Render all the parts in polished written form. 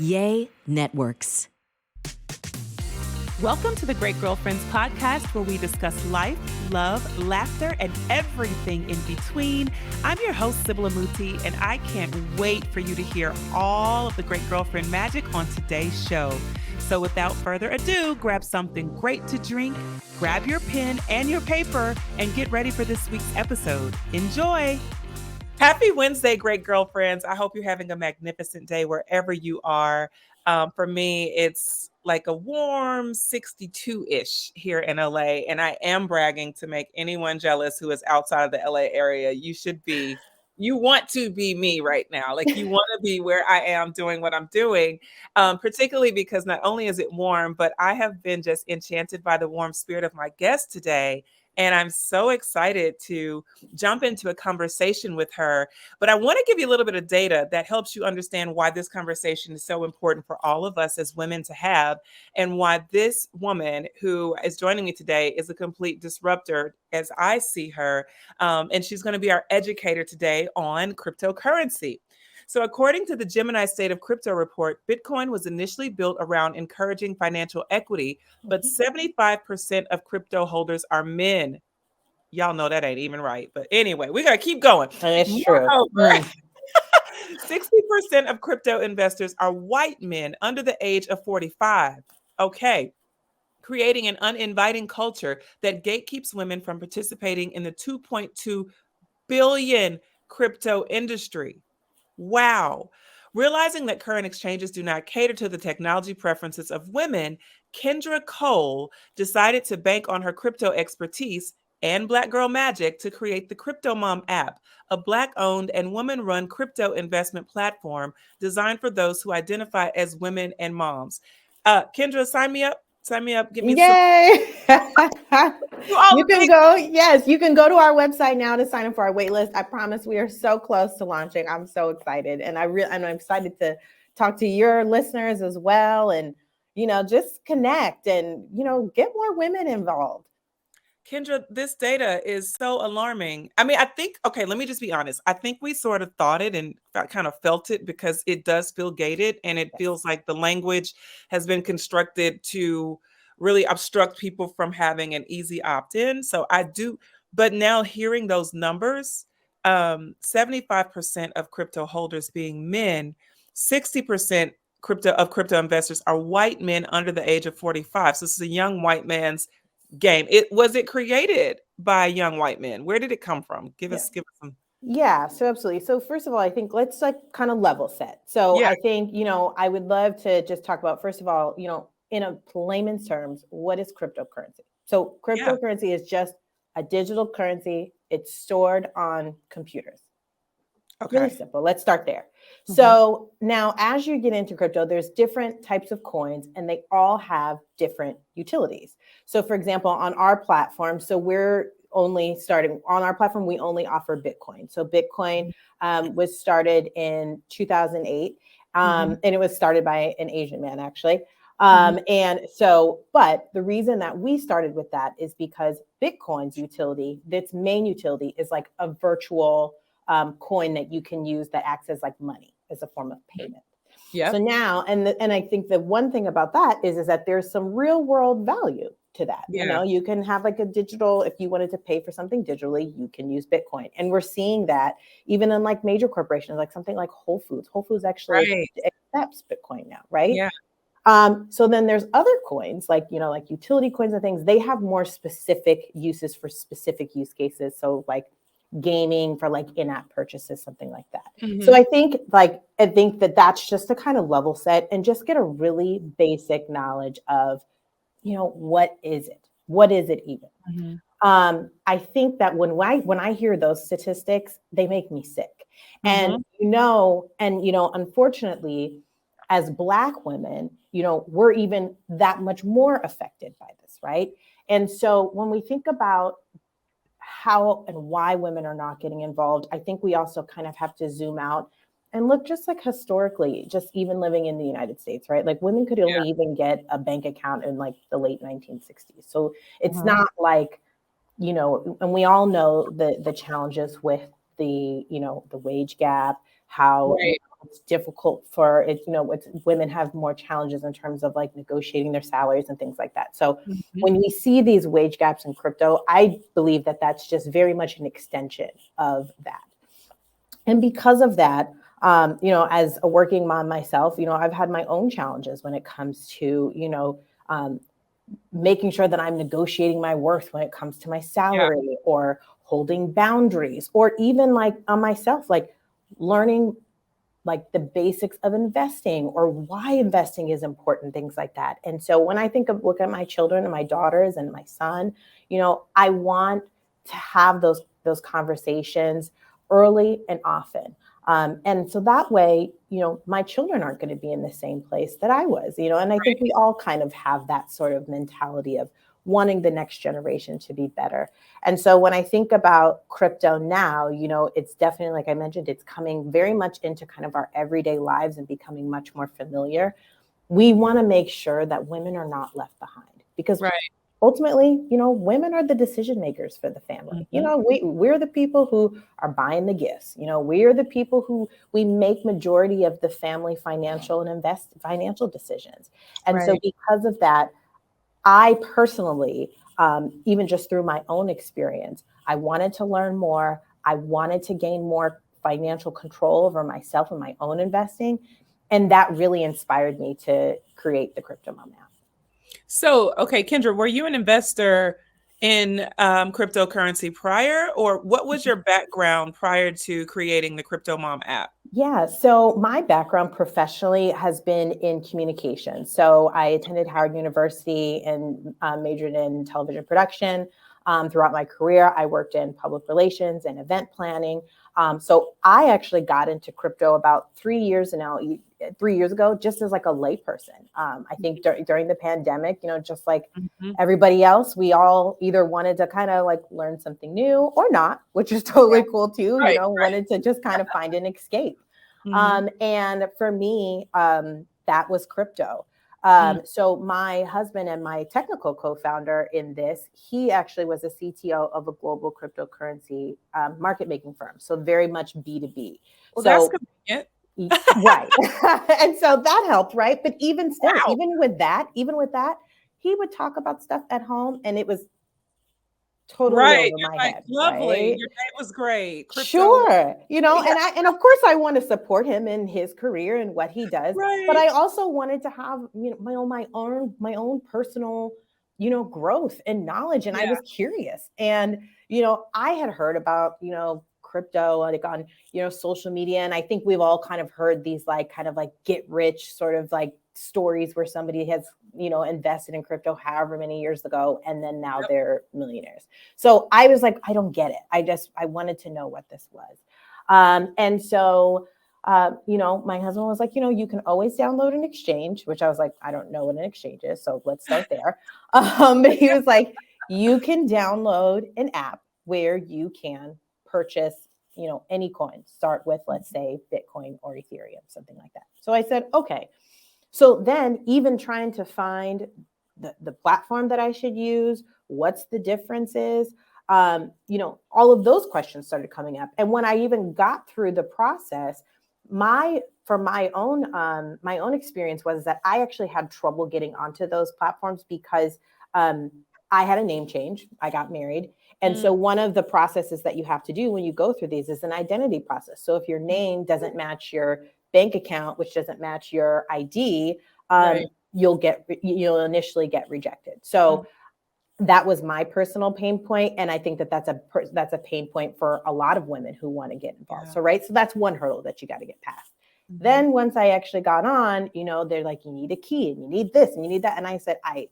Yay Networks. Welcome to the Great Girlfriends podcast, where we discuss life, love, laughter, and everything in between. I'm your host, Sybil Amuti, and I can't wait for you to hear all of the Great Girlfriend magic on today's show. So without further ado, grab something great to drink, grab your pen and your paper, and get ready for this week's episode. Enjoy! Happy Wednesday, Great Girlfriends. I hope you're having a magnificent day wherever you are. For me, it's like a warm 62-ish here in LA, and I am bragging to make anyone jealous who is outside of the LA area. You want to be me right now. Like, you want to be where I am doing what I'm doing, particularly because not only is it warm, but I have been just enchanted by the warm spirit of my guest today. And I'm so excited to jump into a conversation with her. But I want to give you a little bit of data that helps you understand why this conversation is so important for all of us as women to have, and why this woman who is joining me today is a complete disruptor as I see her. And she's going to be our educator today on cryptocurrency. So according to the Gemini State of Crypto report, Bitcoin was initially built around encouraging financial equity, but 75% of crypto holders are men. Y'all know that ain't even right. But anyway, we got to keep going. It's true. 60% of crypto investors are white men under the age of 45. Okay. Creating an uninviting culture that gatekeeps women from participating in the 2.2 billion crypto industry. Wow. Realizing that current exchanges do not cater to the technology preferences of women, Kendra Cole decided to bank on her crypto expertise and Black girl magic to create the TheCryptoMom App, a Black-owned and woman-run crypto investment platform designed for those who identify as women and moms. Kendra, sign me up. Sign me up. Give me Yay! You can go. Yes, you can go to our website now to sign up for our wait list. I promise we are so close to launching. I'm so excited, and I'm excited to talk to your listeners as well, and just connect and get more women involved. Kendra, this data is so alarming. I mean, I think, okay, let me just be honest. I think we sort of thought it and kind of felt it because it does feel gated, and it feels like the language has been constructed to really obstruct people from having an easy opt-in. So I do, but now hearing those numbers, 75% of crypto holders being men, 60% crypto investors are white men under the age of 45. So this is a young white man's game. Was it created by young white men? Where did it come from? Give us some. Yeah, so absolutely. So first of all, I think let's kind of level set. So I think, I would love to just talk about, first of all, in a layman's terms, what is cryptocurrency? So cryptocurrency is just a digital currency. It's stored on computers. Okay. Really simple. Let's start there. Mm-hmm. So now as you get into crypto, there's different types of coins, and they all have different utilities. So for example, on our platform, we're only starting on our platform, we only offer Bitcoin. So Bitcoin was started in 2008, and it was started by an Asian man, actually. And so, but the reason that we started with that is because Bitcoin's utility, its main utility, is like a virtual coin that you can use that acts as like money, as a form of payment. Yeah. So now, and I think the one thing about that is that there's some real world value to that. Yeah. You can have like a digital, if you wanted to pay for something digitally, you can use Bitcoin. And we're seeing that even in like major corporations, like something like Whole Foods. Whole Foods actually accepts Bitcoin now, right? Yeah. So then there's other coins, like, like utility coins and things. They have more specific uses for specific use cases. So like gaming, for like in-app purchases, something like that. So I think that that's just to kind of level set and just get a really basic knowledge of, what is it? What is it even? I think that when I hear those statistics, they make me sick. And, unfortunately, as Black women, we're even that much more affected by this, right? And so when we think about how and why women are not getting involved, I think we also kind of have to zoom out and look just like historically, just even living in the United States, right? Like women could only even get a bank account in like the late 1960s. So it's not like, and we all know the challenges with the wage gap, how It's difficult for it, women have more challenges in terms of like negotiating their salaries and things like that. So when we see these wage gaps in crypto, I believe that that's just very much an extension of that. And because of that, as a working mom myself, I've had my own challenges when it comes to, making sure that I'm negotiating my worth when it comes to my salary, or holding boundaries, or even like on myself, like learning like the basics of investing or why investing is important, things like that. And so when I look at my children and my daughters and my son, I want to have those conversations early and often. And so that way, my children aren't going to be in the same place that I was, and I think we all kind of have that sort of mentality of wanting the next generation to be better. And so when I think about crypto now, it's definitely, like I mentioned, it's coming very much into kind of our everyday lives and becoming much more familiar. We want to make sure that women are not left behind, because ultimately, women are the decision makers for the family. We're the people who are buying the gifts. We are the people who we make majority of the family financial and financial decisions. And so because of that, I personally, even just through my own experience, I wanted to learn more. I wanted to gain more financial control over myself and my own investing. And that really inspired me to create the TheCryptoMom App. So, okay, Kendra, were you an investor in cryptocurrency prior, or what was your background prior to creating the TheCryptoMom App? Yeah, so my background professionally has been in communication. So I attended Howard University and majored in television production. Throughout my career, I worked in public relations and event planning. So I actually got into crypto about 3 years ago, just as like a layperson. I think during the pandemic, just like everybody else, we all either wanted to kind of like learn something new or not, which is totally cool too. Wanted to just kind of find an escape. And for me, that was crypto. So my husband and my technical co-founder in this, he actually was a CTO of a global cryptocurrency market making firm. So very much B2B. Well, that's convenient. Right. And so that helped, right? But even still, even with that, he would talk about stuff at home and it was totally over my head. Lovely. Your day was great. Crypto. Sure. And of course I want to support him in his career and what he does, but I also wanted to have, my own personal, growth and knowledge. And I was curious. And, I had heard about, crypto like on, social media. And I think we've all kind of heard these kind of get rich sort of like stories where somebody has, invested in crypto however many years ago, and then now they're millionaires. So I was like, I don't get it. I wanted to know what this was. And so, my husband was like, you can always download an exchange, which I was like, I don't know what an exchange is. So let's start there. But he was like, you can download an app where you can purchase, any coin, start with, let's say, Bitcoin or Ethereum, something like that. So I said, okay. So then even trying to find the platform that I should use, what's the differences, all of those questions started coming up. And when I even got through the process, my own experience was that I actually had trouble getting onto those platforms because I had a name change. I got married. And so one of the processes that you have to do when you go through these is an identity process. So if your name doesn't match your bank account, which doesn't match your ID, you'll initially get rejected. So that was my personal pain point. And I think that that's a pain point for a lot of women who want to get involved. So that's one hurdle that you got to get past. Then once I actually got on, they're like, you need a key and you need this and you need that. And I said, I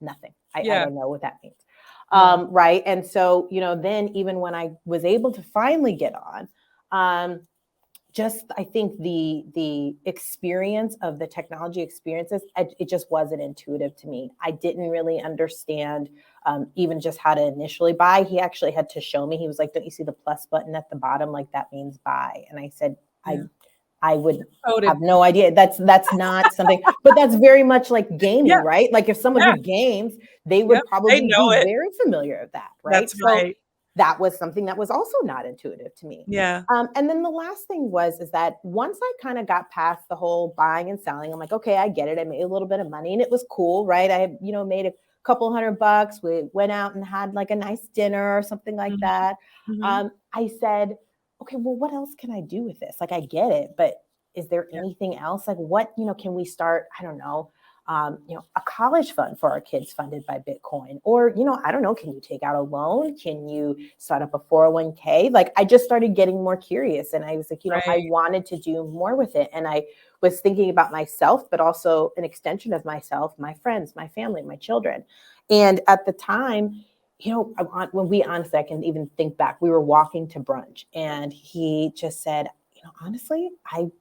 nothing. I don't know what that means. Right. And so, then even when I was able to finally get on, just, I think the experience of the technology experiences, it just wasn't intuitive to me. I didn't really understand even just how to initially buy. He actually had to show me. He was like, don't you see the plus button at the bottom? Like that means buy. And I said, I would have no idea. That's not something, but that's very much like gaming, right? Like if someone who games, they would probably be very familiar with that, right? That's right. that was something that was also not intuitive to me. Yeah. And then the last thing is that once I kind of got past the whole buying and selling, I'm like, okay, I get it. I made a little bit of money and it was cool, right? I, made a couple $100. We went out and had like a nice dinner or something like that. I said, okay, well, what else can I do with this? Like, I get it, but is there anything else? Like, what, can we start? I don't know. A college fund for our kids funded by Bitcoin, or, I don't know, can you take out a loan? Can you start up a 401k? Like, I just started getting more curious and I was like, I wanted to do more with it. And I was thinking about myself, but also an extension of myself, my friends, my family, my children. And at the time, when we honestly, I can even think back, we were walking to brunch and he just said, honestly, I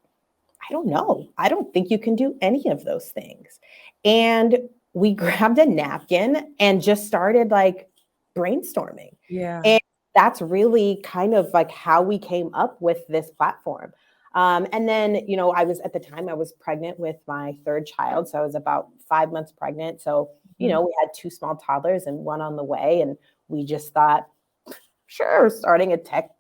don't know. I don't think you can do any of those things. And we grabbed a napkin and just started like brainstorming. Yeah. And that's really kind of like how we came up with this platform. And then, I was pregnant with my third child. So I was about 5 months pregnant. So, we had 2 small toddlers and one on the way. And we just thought, sure, starting a tech,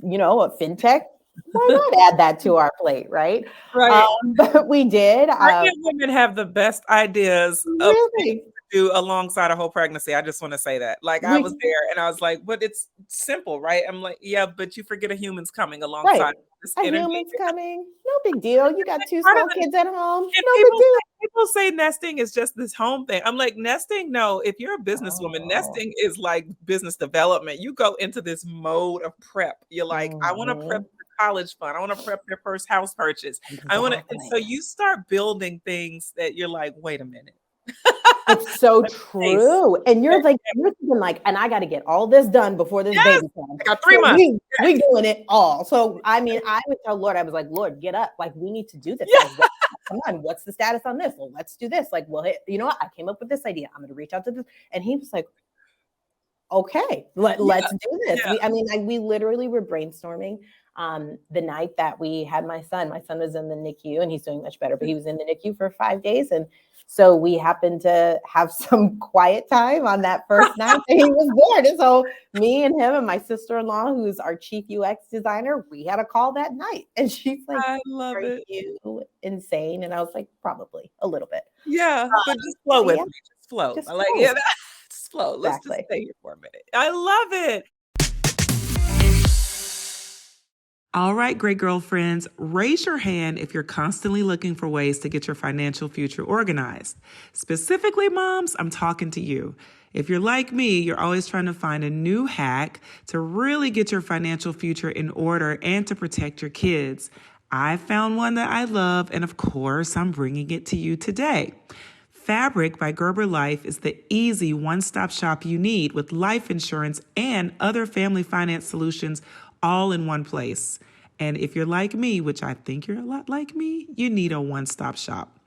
a fintech, why not add that to our plate, right? Right. But we did. Pregnant women have the best ideas of things to do alongside a whole pregnancy. I just want to say that. Like, I was there and I was like, but it's simple, right? I'm like, yeah, but you forget a human's coming alongside. Right. A human's coming. No big deal. You got 2 small kids at home. No big deal. People say nesting is just this home thing. I'm like, nesting, no. If you're a businesswoman, nesting is like business development. You go into this mode of prep. You're like, I want to prep college fund. I want to prep their first house purchase. Exactly. And so you start building things that you're like, wait a minute. It's so true. And you're thinking like, and I got to get all this done before this baby comes. I got 3 months. We doing it all. So, I mean, I would tell Lord, I was like, Lord, get up. Like, we need to do this. Yeah. Like, come on, what's the status on this? Well, let's do this. Like, well, you know what? I came up with this idea. I'm going to reach out to this. And he was like, okay, let's do this. Yeah. We literally were brainstorming the night that we had my son. My son was in the NICU and he's doing much better, but he was in the NICU for 5 days. And so we happened to have some quiet time on that first night that he was born. And so me and him and my sister-in-law, who's our chief UX designer, we had a call that night. And she's like, I love it. You insane? And I was like, probably a little bit. Yeah, but just flow with me. Just flow. Just I like, flow. Just flow. Let's just stay here for a minute. I love it. All right, great girlfriends, raise your hand if you're constantly looking for ways to get your financial future organized. Specifically, moms, I'm talking to you. If you're like me, you're always trying to find a new hack to really get your financial future in order and to protect your kids. I found one that I love, and of course, I'm bringing it to you today. Fabric by Gerber Life is the easy one-stop shop you need with life insurance and other family finance solutions all in one place. And if you're like me, which I think you're a lot like me, you need a one-stop shop.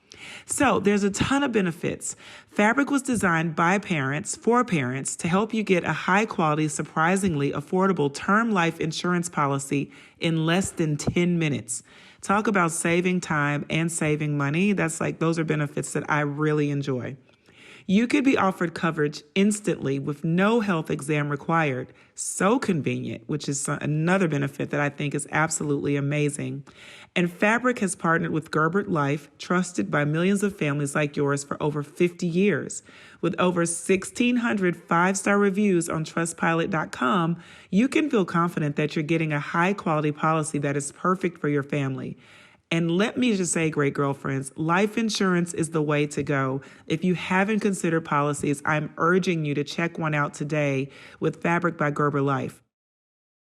So there's a ton of benefits. Fabric was designed by parents for parents to help you get a high-quality, surprisingly affordable term life insurance policy in less than 10 minutes. Talk about saving time and saving money. Those are benefits that I really enjoy. You could be offered coverage instantly with no health exam required. So convenient, which is another benefit that I think is absolutely amazing. And Fabric has partnered with Gerber Life, trusted by millions of families like yours for over 50 years. With over 1,600 five-star reviews on Trustpilot.com, you can feel confident that you're getting a high-quality policy that is perfect for your family. And let me just say, great girlfriends, life insurance is the way to go. If you haven't considered policies, I'm urging you to check one out today with Fabric by Gerber Life.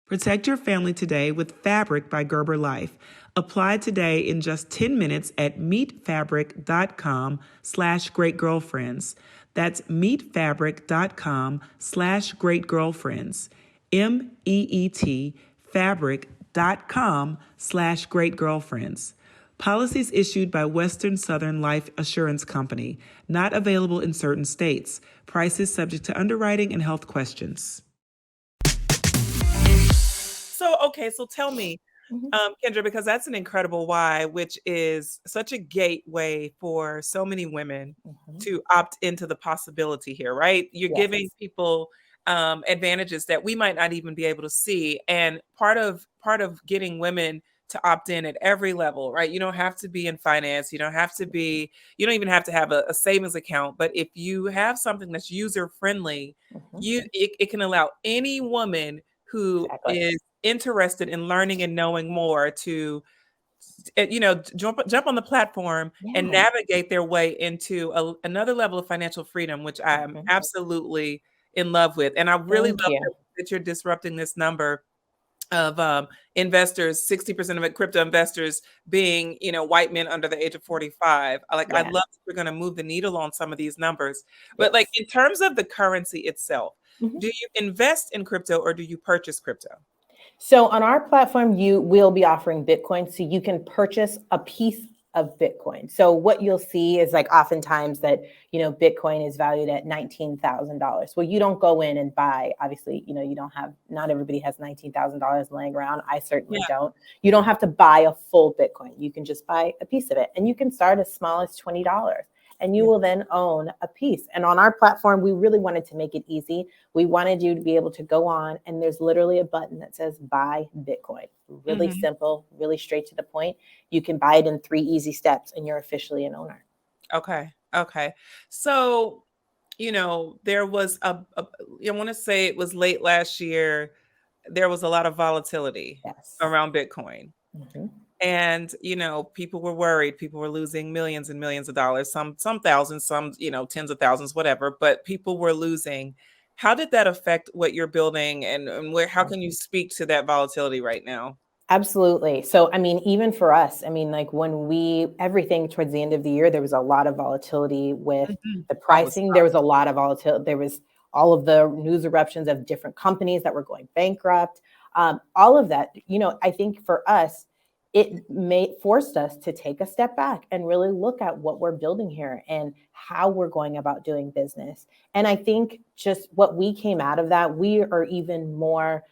Protect your family today with Fabric by Gerber Life. Apply today in just 10 minutes at meetfabric.com/greatgirlfriends. That's meetfabric.com/greatgirlfriends. MEET fabric.com/greatgirlfriends. Policies issued by Western Southern Life Assurance Company. Not available in certain states. Prices subject to underwriting and health questions. So tell me, Kendra, because that's an incredible why, which is such a gateway for so many women to opt into the possibility here, right? You're giving people advantages that we might not even be able to see. And part of getting women to opt in at every level, right? You don't have to be in finance. You don't even have to have a savings account. But if you have something that's user friendly, it can allow any woman who is interested in learning and knowing more to jump on the platform and navigate their way into another level of financial freedom, which I am absolutely in love with. And I really love that you're disrupting this number of investors, 60% of it crypto investors being, white men under the age of 45. I love that we're going to move the needle on some of these numbers. But like in terms of the currency itself, do you invest in crypto or do you purchase crypto? So on our platform, you will be offering Bitcoin, so you can purchase a piece of Bitcoin. So what you'll see is like oftentimes that, Bitcoin is valued at $19,000. Well, you don't go in and buy, obviously, you don't have, not everybody has $19,000 laying around. I certainly don't. You don't have to buy a full Bitcoin. You can just buy a piece of it, and you can start as small as $20. And you will then own a piece. And on our platform, we really wanted to make it easy. We wanted you to be able to go on, and there's literally a button that says buy Bitcoin. Really simple, really straight to the point. You can buy it in 3 easy steps, and you're officially an owner. Okay. So, there was I want to say it was late last year, there was a lot of volatility around Bitcoin. And, people were worried. People were losing millions and millions of dollars, some thousands, some, tens of thousands, whatever, but people were losing. How did that affect what you're building, and how can you speak to that volatility right now? Absolutely. So, I mean, even for us, like everything towards the end of the year, there was a lot of volatility with the pricing. There was a lot of volatility. There was all of the news eruptions of different companies that were going bankrupt. All of that, I think for us, it forced us to take a step back and really look at what we're building here and how we're going about doing business. And I think just what we came out of that, we are even more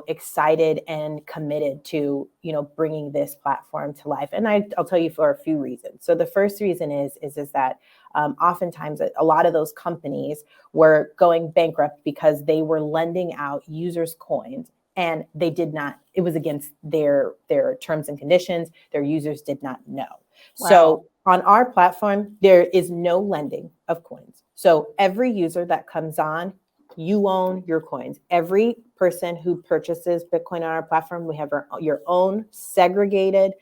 excited and committed to, bringing this platform to life. And I'll tell you for a few reasons. So the first reason is that oftentimes a lot of those companies were going bankrupt because they were lending out users coins, and they did not, it was against their terms and conditions. Their users did not know. Wow. So on our platform, there is no lending of coins. So every user that comes on, you own your coins. Every person who purchases Bitcoin on our platform, we have your own segregated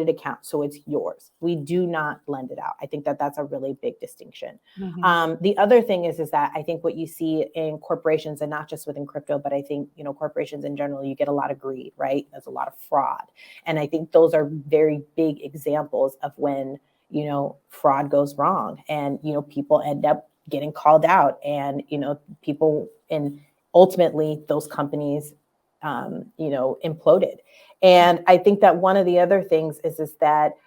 account. So it's yours. We do not lend it out. I think that that's a really big distinction. The other thing is that I think what you see in corporations, and not just within crypto, but I think, corporations in general, you get a lot of greed, right? There's a lot of fraud. And I think those are very big examples of when, fraud goes wrong, and, people end up getting called out, and, and ultimately those companies, imploded. And I think that one of the other things is that,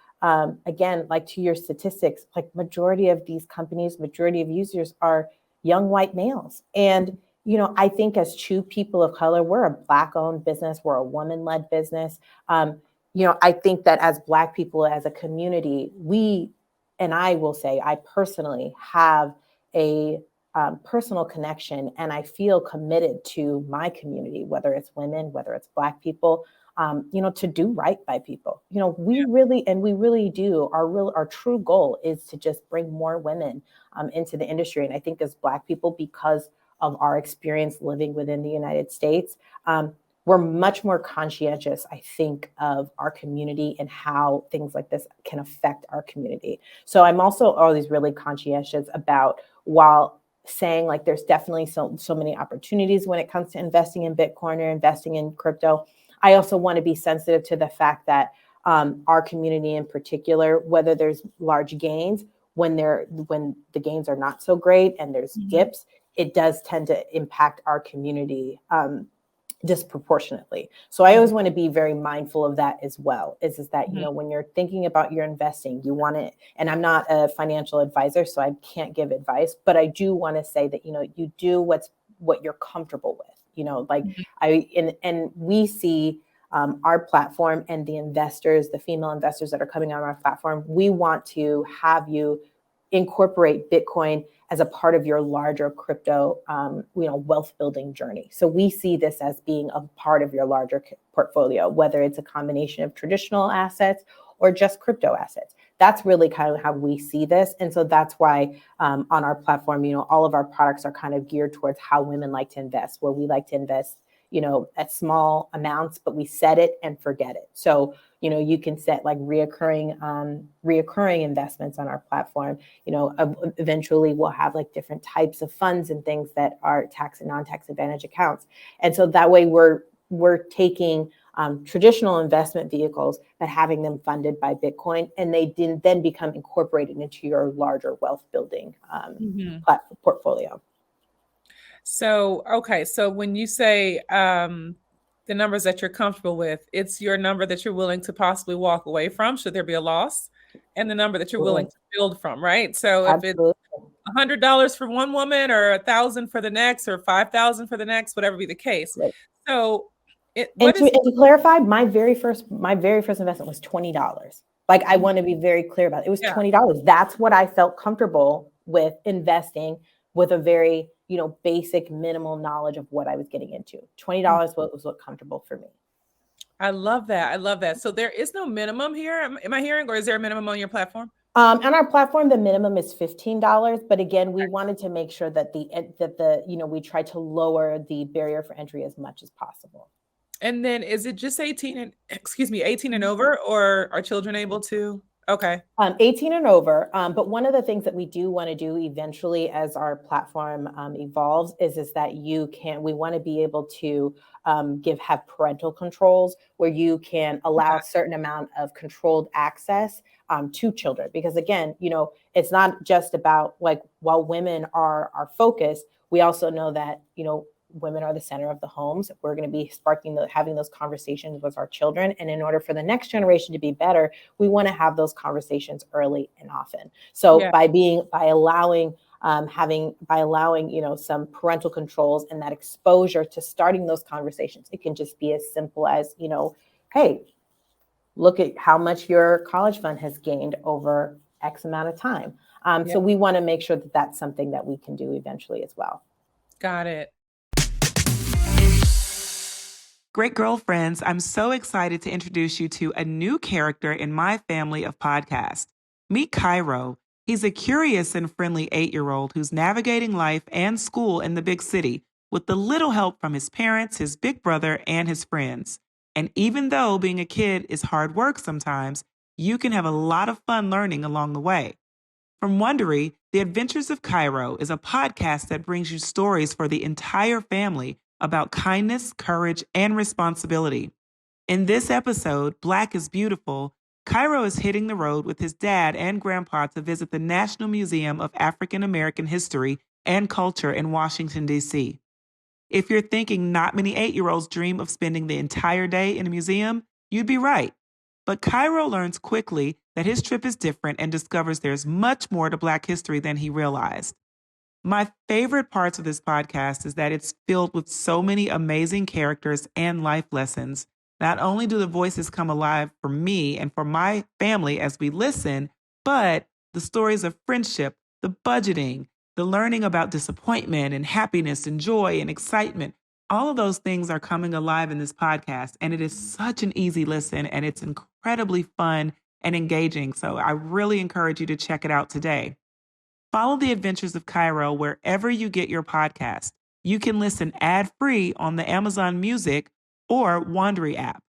again, like to your statistics, like majority of these companies, majority of users are young white males. And, I think as true people of color, we're a Black owned business. We're a woman led business. I think that as Black people, as a community, and I will say, I personally have a personal connection, and I feel committed to my community, whether it's women, whether it's Black people, to do right by people. We really do. Our true goal is to just bring more women into the industry. And I think as Black people, because of our experience living within the United States, we're much more conscientious, I think, of our community and how things like this can affect our community. So I'm also always really conscientious about, while saying like there's definitely so many opportunities when it comes to investing in Bitcoin or investing in crypto, I also want to be sensitive to the fact that our community in particular, whether there's large gains, when the gains are not so great and there's dips, it does tend to impact our community disproportionately. So I always want to be very mindful of that as well, is that, when you're thinking about your investing, you want to, and I'm not a financial advisor, so I can't give advice, but I do want to say that, you do what you're comfortable with, and we see our platform and the investors, the female investors that are coming on our platform, we want to have you incorporate Bitcoin as a part of your larger crypto, wealth building journey. So we see this as being a part of your larger portfolio, whether it's a combination of traditional assets or just crypto assets. That's really kind of how we see this. And so that's why on our platform, all of our products are kind of geared towards how women like to invest, where we like to invest, at small amounts, but we set it and forget it. So, you can set like reoccurring investments on our platform. Eventually we'll have like different types of funds and things that are tax and non-tax advantage accounts. And so that way we're taking traditional investment vehicles, but having them funded by Bitcoin, and they didn't then become incorporated into your larger wealth building portfolio. So, okay. So when you say the numbers that you're comfortable with, it's your number that you're willing to possibly walk away from, should there be a loss, and the number that you're willing to build from, right? So if it's $100 for one woman or $1,000 for the next or $5,000 for the next, whatever be the case. Right. So to clarify, my very first investment was $20. Like, I want to be very clear about it. It was $20. That's what I felt comfortable with investing, with a very, basic minimal knowledge of what I was getting into. $20 was what comfortable for me. I love that. So there is no minimum here. Am I hearing, or is there a minimum on your platform? On our platform, the minimum is $15. But again, we wanted to make sure that we tried to lower the barrier for entry as much as possible. And then is it just 18 and over, or are children able to? Okay. 18 and over. But one of the things that we do want to do eventually as our platform evolves is that we want to be able to have parental controls where you can allow a certain amount of controlled access to children. Because again, it's not just about, like, while women are focused, we also know that, women are the center of the homes. We're going to be having those conversations with our children. And in order for the next generation to be better, we want to have those conversations early and often. So by allowing some parental controls and that exposure to starting those conversations, it can just be as simple as, hey, look at how much your college fund has gained over X amount of time. So we want to make sure that that's something that we can do eventually as well. Got it. Great girlfriends, I'm so excited to introduce you to a new character in my family of podcasts. Meet Cairo. He's a curious and friendly 8-year-old who's navigating life and school in the big city with the little help from his parents, his big brother, and his friends. And even though being a kid is hard work sometimes, you can have a lot of fun learning along the way. From Wondery, The Adventures of Cairo is a podcast that brings you stories for the entire family about kindness, courage, and responsibility. In this episode, Black is Beautiful, Cairo is hitting the road with his dad and grandpa to visit the National Museum of African American History and Culture in Washington, D.C. If you're thinking not many 8-year-olds dream of spending the entire day in a museum, you'd be right. But Cairo learns quickly that his trip is different and discovers there's much more to Black history than he realized. My favorite parts of this podcast is that it's filled with so many amazing characters and life lessons. Not only do the voices come alive for me and for my family as we listen, but the stories of friendship, the budgeting, the learning about disappointment and happiness and joy and excitement, all of those things are coming alive in this podcast. And it is such an easy listen, and it's incredibly fun and engaging. So I really encourage you to check it out today. Follow The Adventures of Cairo wherever you get your podcast. You can listen ad-free on the Amazon Music or Wondery app.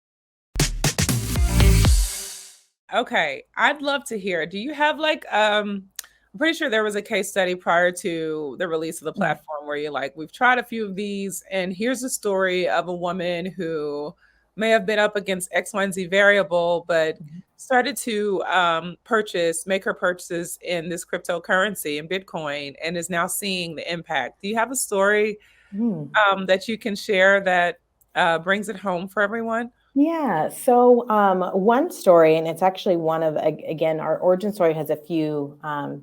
Okay, I'd love to hear. Do you have I'm pretty sure there was a case study prior to the release of the platform where you're like, we've tried a few of these, and here's a story of a woman who may have been up against X, Y, and Z variable, but started to make her purchases in this cryptocurrency in Bitcoin and is now seeing the impact. Do you have a story that you can share that brings it home for everyone? Yeah. So one story, and it's actually one of, again, our origin story has a few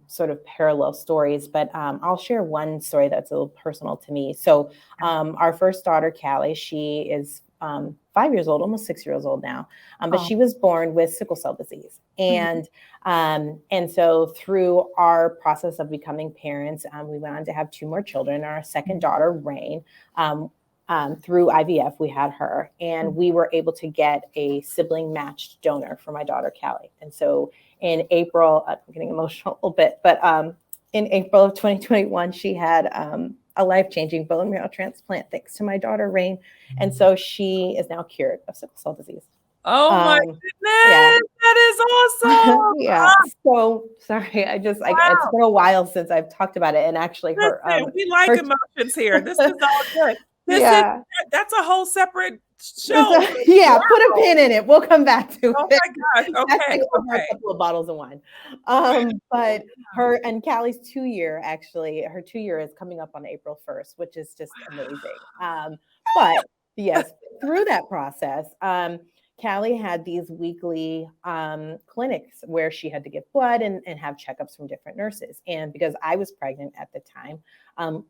sort of parallel stories, but I'll share one story that's a little personal to me. So our first daughter, Callie, she is 5 5 years old, almost 6 years old now. But she was born with sickle cell disease. And so through our process of becoming parents, we went on to have 2 more children. Our second daughter, Rain, through IVF, we had her, and we were able to get a sibling matched donor for my daughter, Callie. And so in April, I'm getting emotional a little bit, but in April of 2021, she had a life-changing bone marrow transplant thanks to my daughter, Rain. And so she is now cured of sickle cell disease. Oh my goodness, yeah. that is awesome. Yeah. So sorry, it's been a while since I've talked about it. And actually Listen, we like emotions here. This is all good. That's a whole separate show. Yeah, put a pin in it. We'll come back to it. Oh my gosh. Okay. A couple of bottles of wine. But her and Callie's 2-year, actually, her 2-year is coming up on April 1st, which is just amazing. But yes, through that process, Callie had these weekly clinics where she had to give blood and have checkups from different nurses. And because I was pregnant at the time,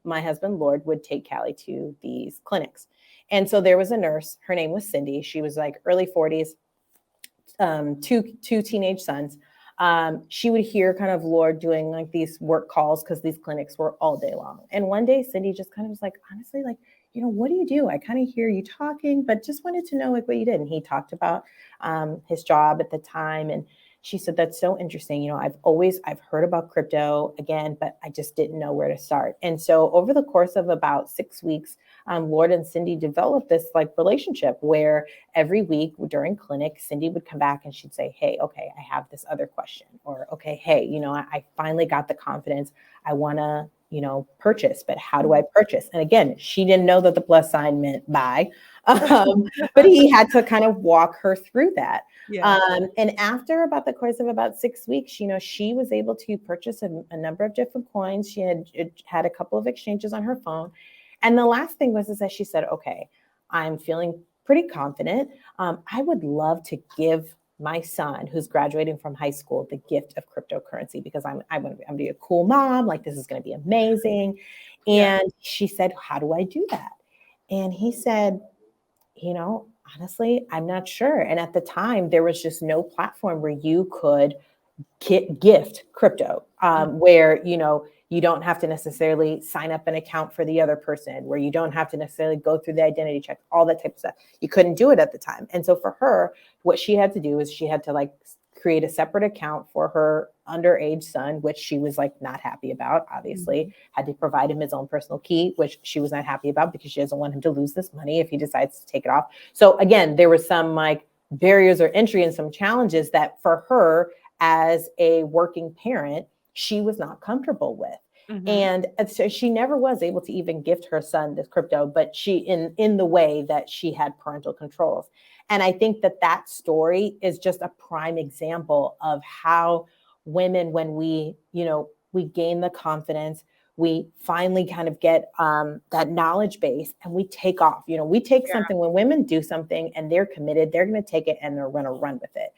my husband, Lord, would take Callie to these clinics. And so there was a nurse, her name was Cindy. She was like early 40s, two teenage sons. She would hear kind of Lord doing like these work calls because these clinics were all day long. And one day Cindy just kind of was like, honestly, like, what do you do? I kind of hear you talking, but just wanted to know like what you did. And he talked about his job at the time. And she said, that's so interesting. I've heard about crypto again, but I just didn't know where to start. And so over the course of about 6 weeks, Lord and Cindy developed this like relationship where every week during clinic, Cindy would come back and she'd say, hey, okay, I have this other question. Or, okay, hey, I finally got the confidence. I want to, purchase, but how do I purchase? And again, she didn't know that the plus sign meant buy, but he had to kind of walk her through that. Yeah. And after about the course of about 6 weeks, she was able to purchase a number of different coins. She had a couple of exchanges on her phone. And the last thing is that she said, okay, I'm feeling pretty confident. I would love to give my son, who's graduating from high school, the gift of cryptocurrency because I'm going to be a cool mom. Like, this is going to be amazing. And she said, how do I do that? And he said, honestly, I'm not sure. And at the time, there was just no platform where you could gift crypto, where, you don't have to necessarily sign up an account for the other person, where you don't have to necessarily go through the identity check, all that type of stuff. You couldn't do it at the time. And so for her, what she had to do is she had to like create a separate account for her underage son, which she was like not happy about, obviously, had to provide him his own personal key, which she was not happy about because she doesn't want him to lose this money if he decides to take it off. So again, there were some like barriers or entry and some challenges that for her as a working parent, she was not comfortable with. And so she never was able to even gift her son this crypto, but she in the way that she had parental controls. And I think that story is just a prime example of how women, when we gain the confidence, we finally kind of get that knowledge base and we take off. We take something, when women do something and they're committed, they're going to take it and they're going to run with it.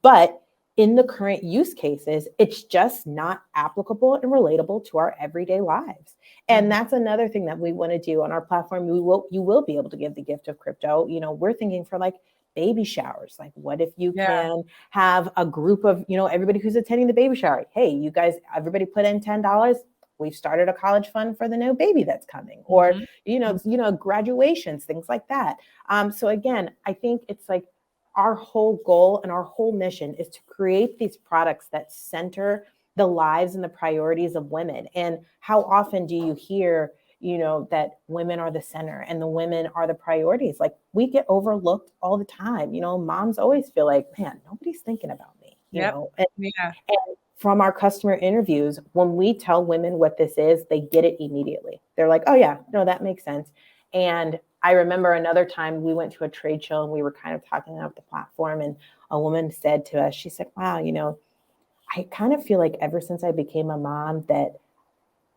But in the current use cases, it's just not applicable and relatable to our everyday lives. And that's another thing that we want to do on our platform. You will be able to give the gift of crypto. We're thinking for like baby showers. Like, what if you can have a group of, everybody who's attending the baby shower? Hey, you guys, everybody put in $10. We've started a college fund for the new baby that's coming, or, graduations, things like that. So again, I think it's like, our whole goal and our whole mission is to create these products that center the lives and the priorities of women. And how often do you hear, that women are the center and the women are the priorities? Like, we get overlooked all the time. Moms always feel like, man, nobody's thinking about me, And from our customer interviews, when we tell women what this is, they get it immediately. They're like, oh yeah, no, that makes sense. And I remember another time we went to a trade show and we were kind of talking about the platform, and a woman said to us, she said, wow, I kind of feel like ever since I became a mom that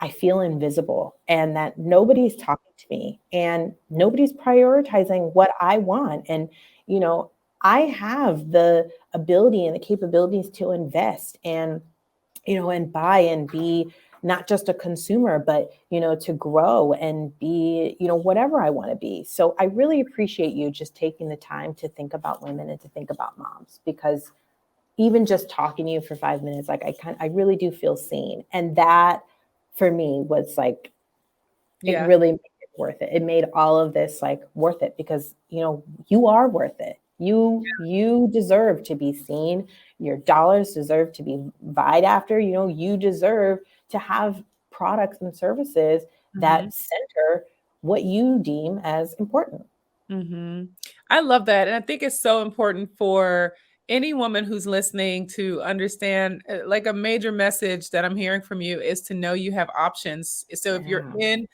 I feel invisible and that nobody's talking to me and nobody's prioritizing what I want. And, I have the ability and the capabilities to invest and, and buy and be not just a consumer, but, to grow and be, whatever I want to be. So I really appreciate you just taking the time to think about women and to think about moms, because even just talking to you for 5 minutes, like I really do feel seen. And that for me was like, it really made it worth it. It made all of this like worth it, because, you are worth it. You deserve to be seen. Your dollars deserve to be vied after. You deserve to have products and services that center what you deem as important. I love that. And I think it's so important for any woman who's listening to understand, like, a major message that I'm hearing from you is to know you have options. So if you're Yeah. in,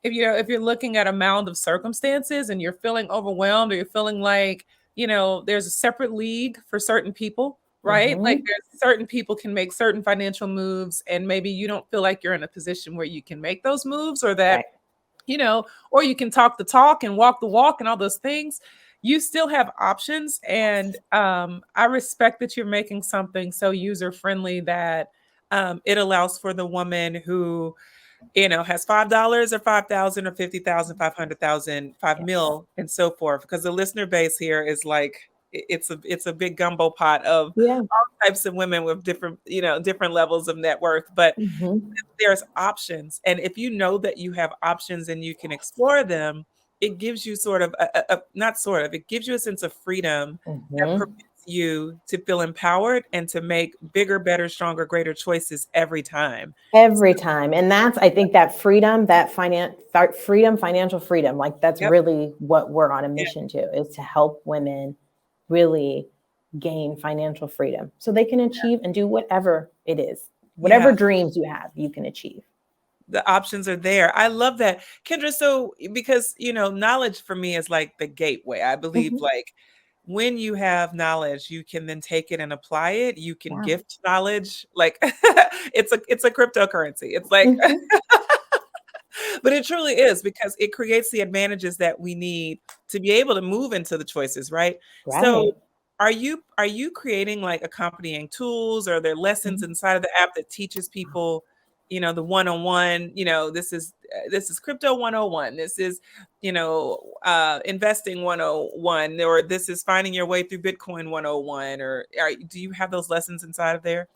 if you're looking at a mound of circumstances and you're feeling overwhelmed, or you're feeling like, there's a separate league for certain people, right? Like, Hmm. there's certain people can make certain financial moves, and maybe you don't feel like you're in a position where you can make those moves, or that, Right. or you can talk the talk and walk the walk and all those things. You still have options. And I respect that you're making something so user friendly that it allows for the woman who, has $5 or 5,000 or 50,000, 500,000, 5 Yes. mil, and so forth. Because the listener base here is like, it's a big gumbo pot of Yeah. all types of women with different, different levels of net worth. But Hmm. there's options. And if you know that you have options and you can explore them, it gives you sort of not sort of, it gives you a sense of freedom that Hmm. permits you to feel empowered and to make bigger, better, stronger, greater choices every time. Every time. And that's, I think, that freedom, financial freedom, like that's Yep. really what we're on a Yeah. mission to, is to help women really gain financial freedom so they can achieve and do whatever it is, whatever Yeah. dreams you have, you can achieve. The options are there. I love that. Kendra, so because, knowledge for me is like the gateway. I believe, Hmm. like, when you have knowledge, you can then take it and apply it. You can Yeah. gift knowledge. Like, it's a cryptocurrency. It's like, Hmm. but it truly is, because it creates the advantages that we need to be able to move into the choices, right? So Right. are you creating like accompanying tools, or are there lessons Mhm. inside of the app that teaches people, the one-on-one, this is crypto 101, this is, investing 101, or this is finding your way through Bitcoin 101, or do you have those lessons inside of there?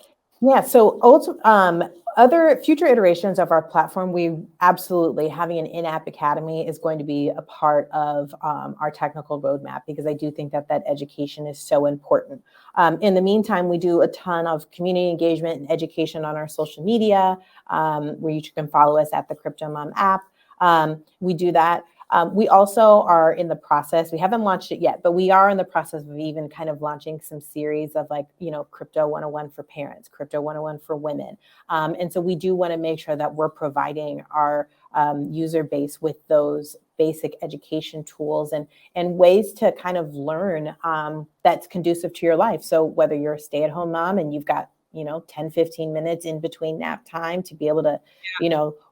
Yeah. So other future iterations of our platform, we absolutely having an in-app academy is going to be a part of our technical roadmap, because I do think that education is so important. In the meantime, we do a ton of community engagement and education on our social media, where you can follow us at the CryptoMom app. We do that. We also are in the process, we haven't launched it yet, but we are in the process of even kind of launching some series of like, Crypto 101 for parents, Crypto 101 for women. And so we do want to make sure that we're providing our user base with those basic education tools and ways to kind of learn that's conducive to your life. So whether you're a stay-at-home mom and you've got 10, 15 minutes in between nap time to be able to,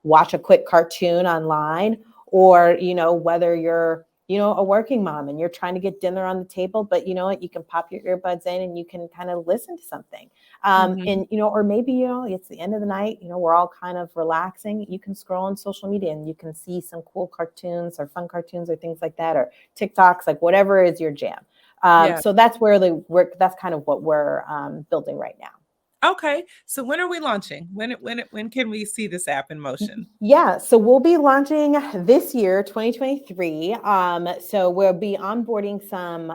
watch a quick cartoon online, or, whether you're, a working mom and you're trying to get dinner on the table, but you know what, you can pop your earbuds in and you can kind of listen to something. Mhm. And, or maybe, it's the end of the night, we're all kind of relaxing. You can scroll on social media and you can see some cool cartoons or fun cartoons or things like that, or TikToks, like whatever is your jam. Yeah. So that's where that's kind of what we're building right now. Okay. So when are we launching? When can we see this app in motion? Yeah, so we'll be launching this year, 2023. So we'll be onboarding some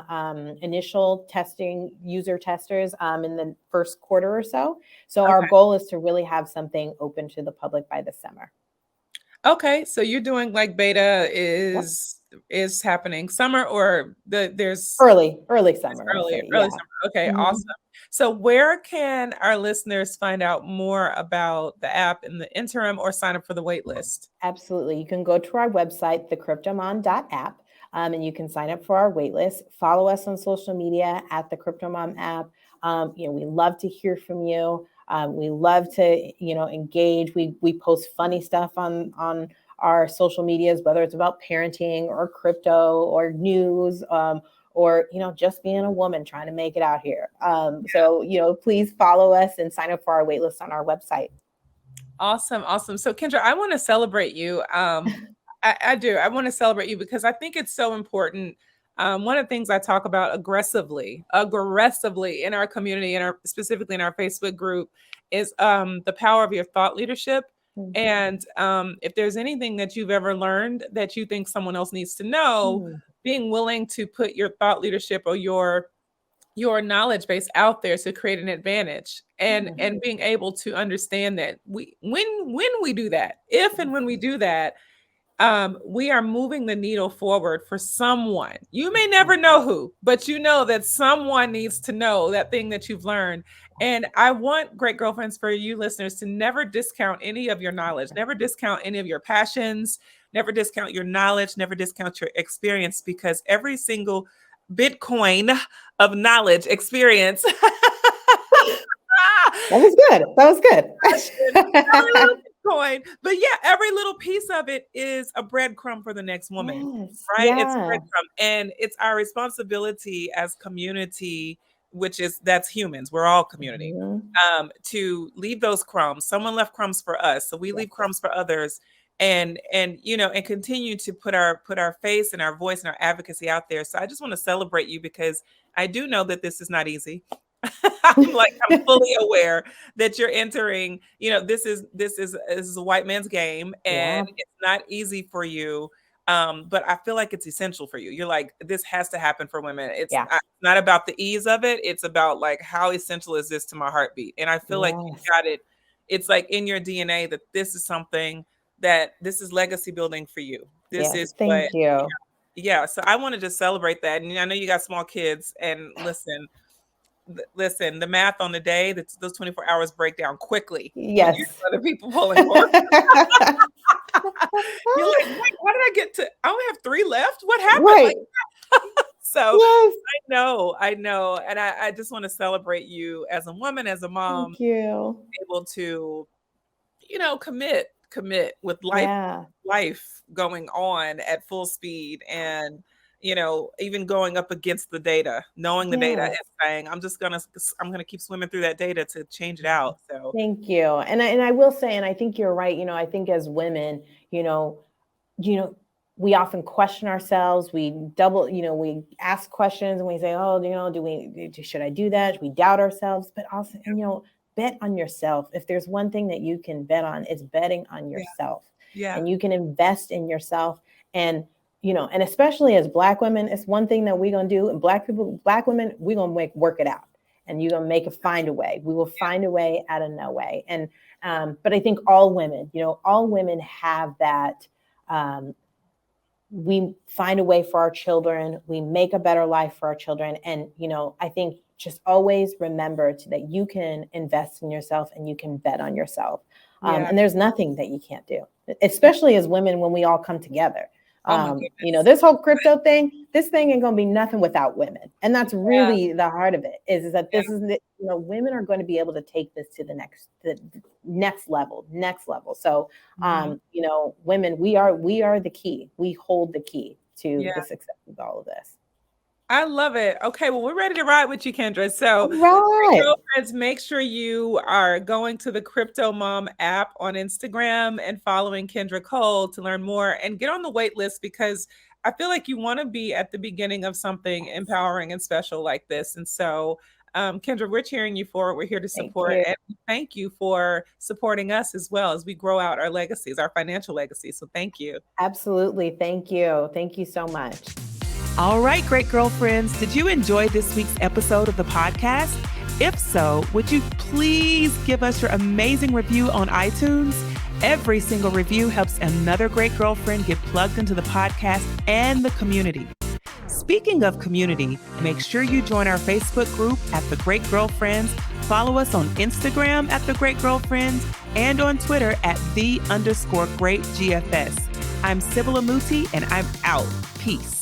initial testing user testers in the first quarter or so. So our Okay. goal is to really have something open to the public by this summer. Okay. So you're doing like beta Yep. is happening summer, or there's Early it's summer, I'll early, say. early Yeah. summer. Okay, Mhm. awesome. So where can our listeners find out more about the app in the interim, or sign up for the wait list? Absolutely. You can go to our website, TheCryptoMom.app, and you can sign up for our waitlist. Follow us on social media at the CryptoMom app. We love to hear from you. We love to, engage. We post funny stuff on our social medias, whether it's about parenting or crypto or news, or just being a woman trying to make it out here. So please follow us and sign up for our waitlist on our website. Awesome. Awesome. So Kendra, I want to celebrate you. I do. I want to celebrate you because I think it's so important. One of the things I talk about aggressively in our community and specifically in our Facebook group is the power of your thought leadership. Mm. And if there's anything that you've ever learned that you think someone else needs to know, being willing to put your thought leadership or your knowledge base out there to create an advantage and being able to understand that when we do that, if and when we do that, we are moving the needle forward for someone. You may never know who, but you know that someone needs to know that thing that you've learned. And I want Great Girlfriends for you listeners to never discount any of your knowledge, never discount any of your passions, never discount your knowledge, never discount your experience, because every single Bitcoin of knowledge, experience. That was good. That was good. Bitcoin. But yeah, every little piece of it is a breadcrumb for the next woman, Yes. right? Yeah. It's a breadcrumb. And it's our responsibility as community, that's humans. We're all community, to leave those crumbs. Someone left crumbs for us, so we leave crumbs for others. And continue to put our face and our voice and our advocacy out there. So I just want to celebrate you because I do know that this is not easy. I'm fully aware that you're entering, this is a white man's game, and it's not easy for you. But I feel like it's essential for you. You're like, this has to happen for women. It's not about the ease of it. It's about like, how essential is this to my heartbeat? And I feel like you got it. It's like in your DNA that this is something that this is legacy building for you. This is thank you. Yeah. So I want to just celebrate that. And I know you got small kids, and listen, the math on the day, those 24 hours break down quickly. Yes. Other people pulling more. You're like, wait, how did I get to, I only have 3 left? What happened? Right. So yes. I know. And I just want to celebrate you as a woman, as a mom. Thank you. Able to, commit with life going on at full speed, and even going up against the data, knowing the data is saying, I'm gonna keep swimming through that data to change it out. So thank you. And I will say, and I think you're right, I think as women, we often question ourselves. We we ask questions and we say, oh, should I do that? We doubt ourselves, but also, bet on yourself. If there's one thing that you can bet on, it's betting on yourself. Yeah. And you can invest in yourself. And, and especially as Black women, it's one thing that we're going to do. And Black women, we're going to work it out. And you're going to find a way. We will find a way out of no way. And, but I think all women have that. We find a way for our children. We make a better life for our children. And, I think just always remember that you can invest in yourself and you can bet on yourself. And there's nothing that you can't do, especially as women, when we all come together. This whole crypto thing, this thing ain't going to be nothing without women. And that's really the heart of it is that this is, women are going to be able to take this to the next level. So, women, we are the key. We hold the key to the success of all of this. I love it. Okay, well, we're ready to ride with you, Kendra. So, girlfriends, make sure you are going to the TheCryptoMom app on Instagram and following Kendra Cole to learn more and get on the wait list, because I feel like you want to be at the beginning of something empowering and special like this. And so, Kendra, we're cheering you forward. We're here to support, and thank you for supporting us as well as we grow out our legacies, our financial legacy. So thank you. Absolutely. Thank you. Thank you so much. All right, great girlfriends. Did you enjoy this week's episode of the podcast? If so, would you please give us your amazing review on iTunes? Every single review helps another great girlfriend get plugged into the podcast and the community. Speaking of community, make sure you join our Facebook group at The Great Girlfriends. Follow us on Instagram at The Great Girlfriends and on Twitter at @the_great GFS. I'm Sibylla Muti, and I'm out. Peace.